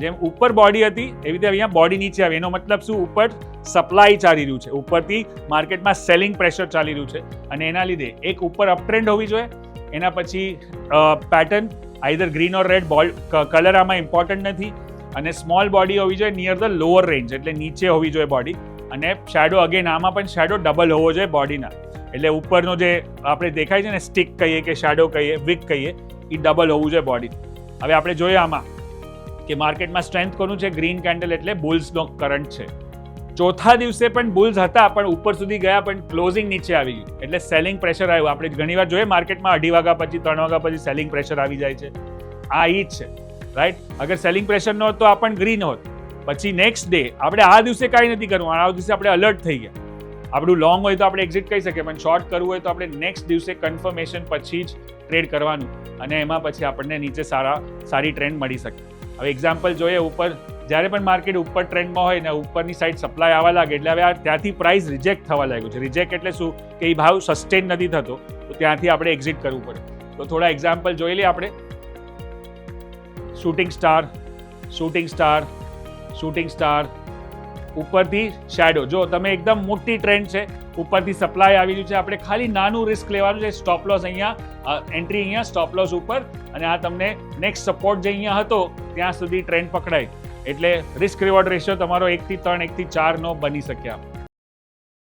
જેમ ઉપર બોડી હતી એવી રીતે અહીંયા બોડી નીચે આવી. એનો મતલબ શું? ઉપર સપ્લાય ચાલી રહ્યું છે, ઉપરથી માર્કેટમાં સેલિંગ પ્રેશર ચાલી રહ્યું છે, અને એના લીધે એક ઉપર અપ ટ્રેન્ડ હોવી જોઈએ. એના પછી પેટર્ન આઈધર ગ્રીન ઓર રેડ કલર આમાં ઇમ્પોર્ટન્ટ નથી, અને સ્મોલ બોડી હોવી જોઈએ નિયર ધ લોઅર રેન્જ, એટલે નીચે હોવી જોઈએ બોડી. અને શેડો અગેન આમાં પણ શેડો ડબલ હોવો જોઈએ બોડીના, એટલે ઉપરનો જે આપણે દેખાય છે ને સ્ટિક કહીએ કે શેડો કહીએ, વિક કહીએ, એ ડબલ હોવું જોઈએ બોડી. હવે આપણે જોઈએ આમાં કે માર્કેટમાં સ્ટ્રેન્થ કોનું છે? ગ્રીન કેન્ડલ એટલે બુલ્સનો કરંટ છે. ચોથા દિવસે પણ બુલ્સ હતા, પણ ઉપર સુધી ગયા, પણ ક્લોઝિંગ નીચે આવી ગયું, એટલે સેલિંગ પ્રેશર આવ્યું. આપણે ઘણીવાર જોઈએ માર્કેટમાં 2:30 વાગ્યા પછી 3 વાગ્યા પછી સેલિંગ પ્રેશર આવી જાય છે. આ ઈ જ છે, રાઈટ? અગર સેલિંગ પ્રેશર ન હોત તો આ પણ ગ્રીન હોત. પછી નેક્સ્ટ ડે આપણે આ દિવસે કાંઈ નથી કરવું, આ દિવસે આપણે અલર્ટ થઈ ગયા. આપણું લોંગ હોય તો આપણે એક્ઝિટ કહી શકીએ, પણ શોર્ટ કરવું હોય તો આપણે નેક્સ્ટ દિવસે કન્ફર્મેશન પછી જ ટ્રેડ કરવાનું, અને એમાં પછી આપણને નીચે સારી ટ્રેન્ડ મળી શકે. હવે એક્ઝામ્પલ જોઈએ, ઉપર જ્યારે પણ માર્કેટ ઉપર ટ્રેન્ડમાં હોય ને ઉપરની સાઈડ સપ્લાય આવવા લાગે, એટલે હવે ત્યાંથી પ્રાઇસ રિજેક્ટ થવા લાગ્યું છે. રિજેક્ટ એટલે શું? કે એ ભાવ સસ્ટેન નથી થતો, તો ત્યાંથી આપણે એક્ઝિટ કરવું પડે. તો થોડા એક્ઝામ્પલ જોઈ લઈએ આપણે. શૂટિંગ સ્ટાર, ઉપરથી શેડો. જો તમે એકદમ મોટી ટ્રેન્ડ છે, ઉપરથી સપ્લાય આવી રહ્યું છે, આપણે ખાલી નાનું રિસ્ક લેવાનું છે. સ્ટોપ લોસ અહીંયા, એન્ટ્રી અહીંયા, સ્ટોપ લોસ ઉપર, અને આ તમને નેક્સ્ટ સપોર્ટ જે અહીંયા હતો ત્યાં સુધી ટ્રેન્ડ પકડાય. એટલે રિસ્ક રિવોર્ડ રેશિયો તમારો 1 થી 3, 1 થી 4 નો બની શકે.